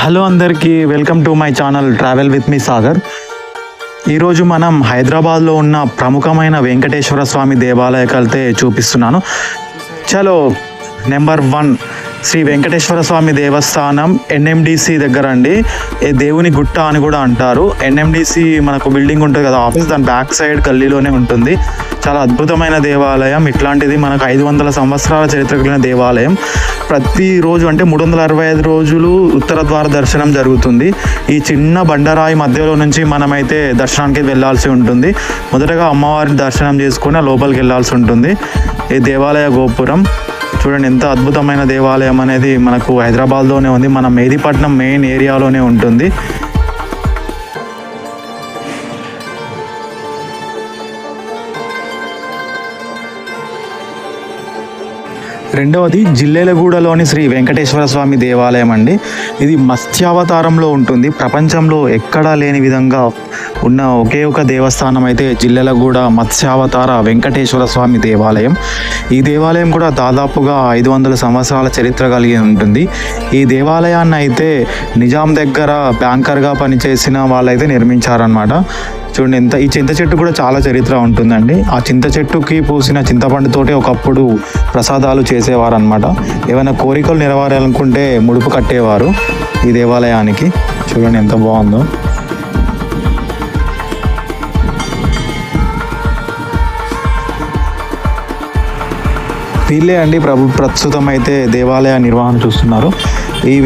Hello అందరికీ welcome to my channel travel with me Sagar. ఈరోజు మనం హైదరాబాద్లో ఉన్న ప్రముఖమైన వెంకటేశ్వర స్వామి దేవాలయానికి వెళ్తే చూపిస్తున్నాను. చలో, నెంబర్ 1 శ్రీ వెంకటేశ్వర స్వామి దేవస్థానం ఎన్ఎండిసి దగ్గర అండి. దేవుని గుట్ట అని కూడా అంటారు. ఎన్ఎండిసి మనకు బిల్డింగ్ ఉంటుంది కదా ఆఫీస్, దాని బ్యాక్ సైడ్ గల్లీలోనే ఉంటుంది. చాలా అద్భుతమైన దేవాలయం. ఇట్లాంటిది మనకు 500 సంవత్సరాల చరిత్ర కలిగిన దేవాలయం. ప్రతిరోజు అంటే 365 రోజులు ఉత్తర ద్వార దర్శనం జరుగుతుంది. ఈ చిన్న బండరాయి మధ్యలో నుంచి మనమైతే దర్శనానికి వెళ్ళాల్సి ఉంటుంది. మొదటగా అమ్మవారిని దర్శనం చేసుకుని లోపలికి వెళ్ళాల్సి ఉంటుంది. ఈ దేవాలయ గోపురం చూడండి, ఎంత అద్భుతమైన దేవాలయం అనేది మనకు హైదరాబాద్లోనే ఉంది. మన మెహదీపట్నం మెయిన్ ఏరియాలోనే ఉంటుంది. రెండవది జిల్లెలగూడలోని శ్రీ వెంకటేశ్వర స్వామి దేవాలయం అండి. ఇది మత్స్యావతారంలో ఉంటుంది. ప్రపంచంలో ఎక్కడా లేని విధంగా ఉన్న ఒకే ఒక దేవస్థానం అయితే జిల్లెలగూడ మత్స్యావతార వెంకటేశ్వర స్వామి దేవాలయం. ఈ దేవాలయం కూడా దాదాపుగా 500 సంవత్సరాల చరిత్ర కలిగి ఉంటుంది. ఈ దేవాలయాన్ని అయితే నిజాం దగ్గర బ్యాంకర్గా పనిచేసిన వాళ్ళైతే నిర్మించారనమాట. చూడండి, ఈ చింత చెట్టు కూడా చాలా చరిత్ర ఉంటుందండి. ఆ చింత చెట్టుకి పూసిన చింతపండుతోటి ఒకప్పుడు ప్రసాదాలు చేసేవారు అనమాట. ఏమైనా కోరికలు నెరవేరాలనుకుంటే ముడుపు కట్టేవారు ఈ దేవాలయానికి. చూడండి ఎంత బాగుందో. వీళ్ళే అండి ప్రస్తుతం అయితే దేవాలయ నిర్వహణ చూస్తున్నారు.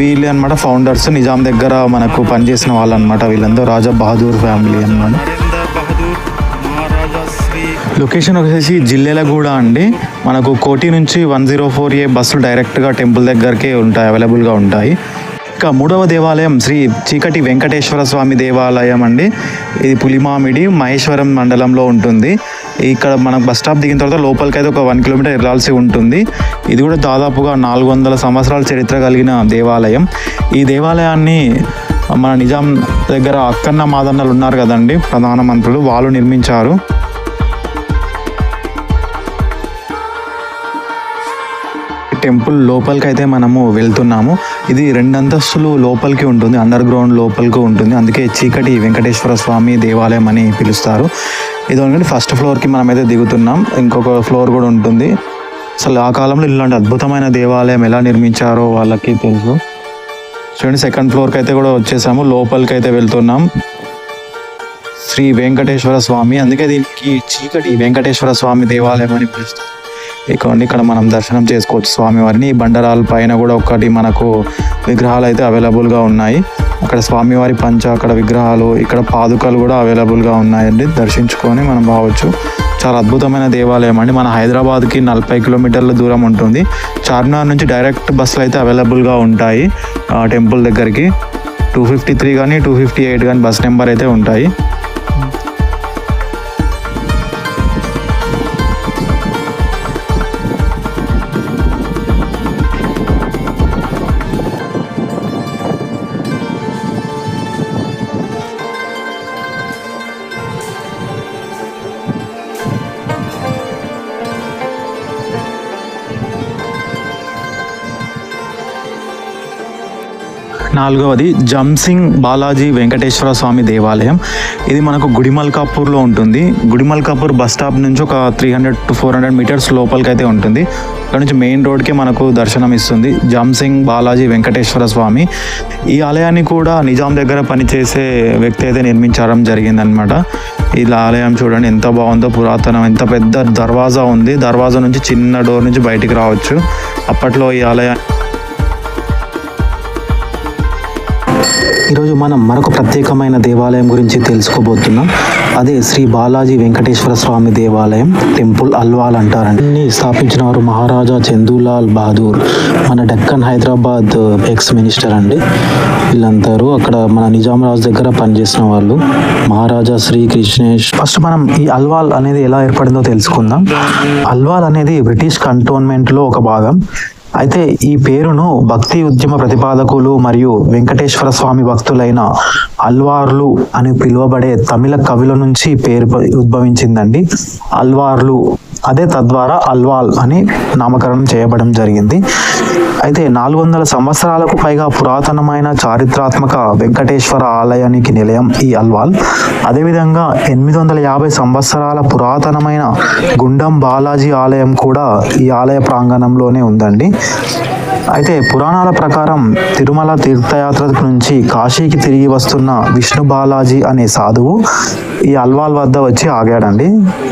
వీళ్ళే అనమాట ఫౌండర్స్. నిజాం దగ్గర మనకు పనిచేసిన వాళ్ళు అనమాట. వీళ్ళందరూ రాజా బహదూర్ ఫ్యామిలీ అనమాట. లొకేషన్ వచ్చేసి జిల్లెలగూడ అండి. మనకు కోటి నుంచి 104A బస్సులు డైరెక్ట్గా టెంపుల్ దగ్గరకే ఉంటాయి, అవైలబుల్గా ఉంటాయి. ఇక మూడవ దేవాలయం శ్రీ చీకటి వెంకటేశ్వర స్వామి దేవాలయం అండి. ఇది పులిమామిడి మహేశ్వరం మండలంలో ఉంటుంది. ఇక్కడ మనకు బస్ స్టాప్ దిగిన తర్వాత లోపలికి అయితే ఒక 1 కిలోమీటర్ వెళ్ళాల్సి ఉంటుంది. ఇది కూడా దాదాపుగా 400 సంవత్సరాల చరిత్ర కలిగిన దేవాలయం. ఈ దేవాలయాన్ని మన నిజాం దగ్గర అక్కన్న మాదన్నలు ఉన్నారు కదండి, ప్రధానమంత్రులు, వాళ్ళు నిర్మించారు. టెంపుల్ లోపలికి అయితే మనము వెళ్తున్నాము. ఇది 2 అంతస్తులు లోపలికి ఉంటుంది, అండర్ గ్రౌండ్ లోపలికి ఉంటుంది. అందుకే చీకటి వెంకటేశ్వర స్వామి దేవాలయం అని పిలుస్తారు. ఇది ఒకటి ఫస్ట్ ఫ్లోర్కి మనమైతే దిగుతున్నాం. ఇంకొక ఫ్లోర్ కూడా ఉంటుంది. అసలు ఆ కాలంలో ఇలాంటి అద్భుతమైన దేవాలయం ఎలా నిర్మించారో వాళ్ళకి తెలుసు. చూడండి, సెకండ్ ఫ్లోర్కి అయితే కూడా వచ్చేసాము. లోపలికి అయితే వెళ్తున్నాం. శ్రీ వెంకటేశ్వర స్వామి, అందుకే దీనికి చీకటి వెంకటేశ్వర స్వామి దేవాలయం అని పిలుస్తారు. ఇక్కడ మనం దర్శనం చేసుకోవచ్చు స్వామివారిని. ఈ బండరాల పైన కూడా ఒకటి మనకు విగ్రహాలు అయితే అవైలబుల్గా ఉన్నాయి. అక్కడ స్వామివారి పంచ, అక్కడ విగ్రహాలు, ఇక్కడ పాదుకలు కూడా అవైలబుల్గా ఉన్నాయండి. దర్శించుకొని మనం రావచ్చు. చాలా అద్భుతమైన దేవాలయం అండి. మన హైదరాబాద్కి 40 కిలోమీటర్ల దూరం ఉంటుంది. చార్మినార్ నుంచి డైరెక్ట్ బస్సులు అయితే అవైలబుల్గా ఉంటాయి టెంపుల్ దగ్గరికి. 253 కానీ 258 కానీ బస్ నెంబర్ అయితే ఉంటాయి. నాలుగవది జంసింగ్ బాలాజీ వెంకటేశ్వర స్వామి దేవాలయం. ఇది మనకు గుడిమల్కాపూర్లో ఉంటుంది. గుడిమల్కాపూర్ బస్ స్టాప్ నుంచి ఒక 300 to 400 మీటర్స్ లోపలికి అయితే ఉంటుంది. అక్కడ నుంచి మెయిన్ రోడ్కే మనకు దర్శనం ఇస్తుంది జంసింగ్ బాలాజీ వెంకటేశ్వర స్వామి. ఈ ఆలయాన్ని కూడా నిజాం దగ్గర పనిచేసే వ్యక్తి అయితే నిర్మించడం జరిగిందనమాట. ఈ ఆలయం చూడండి ఎంత బాగుందో, పురాతనం. ఎంత పెద్ద దర్వాజా ఉంది. దర్వాజా నుంచి చిన్న డోర్ నుంచి బయటికి రావచ్చు. అప్పట్లో ఈ ఆలయాన్ని. ఈరోజు మనం మరొక ప్రత్యేకమైన దేవాలయం గురించి తెలుసుకోబోతున్నాం. అదే శ్రీ బాలాజీ వెంకటేశ్వర స్వామి దేవాలయం, టెంపుల్ అల్వాల్ అంటారండి. స్థాపించిన వారు మహారాజా చందూలాల్ బహదూర్, మన డక్కన్ హైదరాబాద్ ఎక్స్ మినిస్టర్ అండి. వీళ్ళందరూ అక్కడ మన నిజాం రాజు దగ్గర పనిచేసిన వాళ్ళు. మహారాజా శ్రీ కృష్ణేష్. ఫస్ట్ మనం ఈ అల్వాల్ అనేది ఎలా ఏర్పడిందో తెలుసుకుందాం. అల్వాల్ అనేది బ్రిటిష్ కంటోన్మెంట్లో ఒక భాగం. అయితే ఈ పేరును భక్తి ఉద్యమ ప్రతిపాదకులు మరియు వెంకటేశ్వర స్వామి భక్తులైన అల్వార్లు అని పిలువబడే తమిళ కవుల నుంచి పేరు ఉద్భవించిందండి. అల్వార్లు, అదే తద్వారా అల్వాల్ అని నామకరణం చేయబడడం జరిగింది. అయితే 400 సంవత్సరాలకు పైగా పురాతనమైన చారిత్రాత్మక వెంకటేశ్వర ఆలయానికి నిలయం ఈ అల్వాల్. అదేవిధంగా 850 సంవత్సరాల పురాతనమైన గుండం బాలాజీ ఆలయం కూడా ఈ ఆలయ ప్రాంగణంలోనే ఉందండి. అయితే పురాణాల ప్రకారం తిరుమల తీర్థయాత్ర నుంచి కాశీకి తిరిగి వస్తున్న విష్ణు బాలాజీ అనే సాధువు ఈ అల్వాల్ వద్ద వచ్చి ఆగాడండి.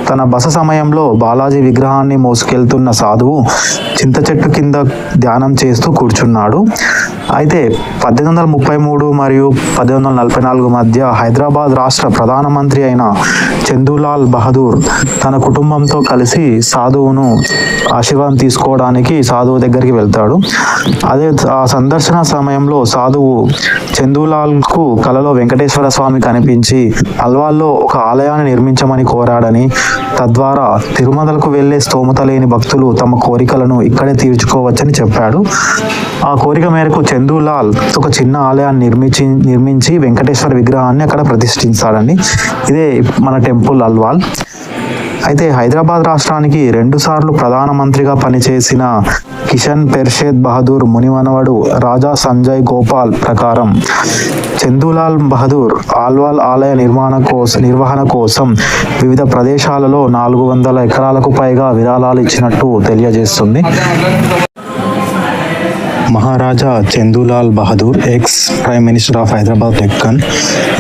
తన బస సమయంలో బాలాజీ విగ్రహాన్ని మోసుకెళ్తున్న సాధువు చింత చెట్టు కింద ధ్యానం చేస్తూ కూర్చున్నాడు. అయితే 1833 మరియు 1844 మధ్య హైదరాబాద్ రాష్ట్ర ప్రధానమంత్రి అయిన చందూలాల్ బహదూర్ తన కుటుంబంతో కలిసి సాధువును ఆశీర్వాదం తీసుకోవడానికి సాధువు దగ్గరికి వెళ్తాడు. అదే ఆ సందర్శన సమయంలో సాధువు చందూలాల్కు కలలో వెంకటేశ్వర స్వామి కనిపించి అల్వాల్లో ఒక ఆలయాన్ని నిర్మించమని కోరాడని, తద్వారా తిరుమలకు వెళ్లే స్తోమత లేని భక్తులు తమ కోరికలను ఇక్కడే తీర్చుకోవచ్చని చెప్పాడు. ఆ కోరిక మేరకు చందూలాల్ ఒక చిన్న ఆలయాన్ని నిర్మించి వెంకటేశ్వర విగ్రహాన్ని అక్కడ ప్రతిష్ఠించాడండి. ఇదే మన టెంపుల్ అల్వాల్. అయితే హైదరాబాద్ రాష్ట్రానికి 2 సార్లు ప్రధానమంత్రిగా పనిచేసిన కిషన్ పెర్షేద్ బహదూర్ మునిమనవడు రాజా సంజయ్ గోపాల్ ప్రకారం చందూలాల్ బహదూర్ అల్వాల్ ఆలయ నిర్వహణ కోసం వివిధ ప్రదేశాలలో 400 ఎకరాలకు పైగా విరాళాలు ఇచ్చినట్టు తెలియజేస్తుంది. Maharaja Chandulal Bahadur, ex prime minister of Hyderabad Deccan,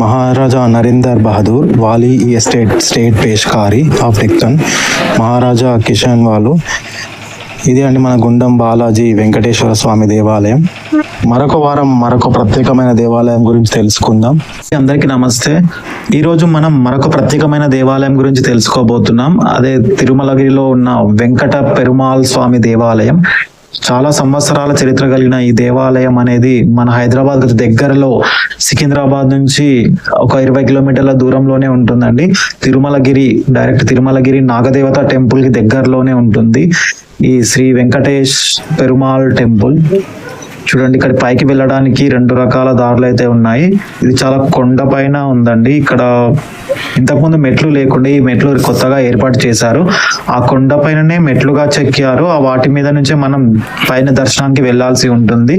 Maharaja Narender Bahadur, వాలి స్టేట్ పేష్కారి ఆఫ్ డెక్కన్, మహారాజా కిషన్ వాలు. ఇది అండి మన గుండం బాలాజీ వెంకటేశ్వర స్వామి దేవాలయం. మరొక వారం మరొక ప్రత్యేకమైన దేవాలయం గురించి తెలుసుకుందాం. అందరికీ నమస్తే. ఈరోజు మనం మరొక ప్రత్యేకమైన దేవాలయం గురించి తెలుసుకోబోతున్నాం. అదే తిరుమలగిరిలో ఉన్న వెంకట పెరుమాళ్ స్వామి దేవాలయం. చాలా సంవత్సరాల చరిత్ర కలిగిన ఈ దేవాలయం అనేది మన హైదరాబాద్ దగ్గరలో సికింద్రాబాద్ నుంచి ఒక 20 కిలోమీటర్ల దూరంలోనే ఉంటుందండి. డైరెక్ట్ తిరుమలగిరి నాగదేవత టెంపుల్ కి దగ్గరలోనే ఉంటుంది ఈ శ్రీ వెంకటేష్ పెరుమాళ్ టెంపుల్. చూడండి, ఇక్కడ పైకి వెళ్ళడానికి 2 రకాల దారులు అయితే ఉన్నాయి. ఇది చాలా కొండ పైన ఉందండి. ఇక్కడ ఇంతకుముందు మెట్లు లేకుండా ఈ మెట్లు కొత్తగా ఏర్పాటు చేశారు. ఆ కొండ పైననే మెట్లుగా చెక్కారు. ఆ వాటి మీద నుంచే మనం పైన దర్శనానికి వెళ్ళాల్సి ఉంటుంది.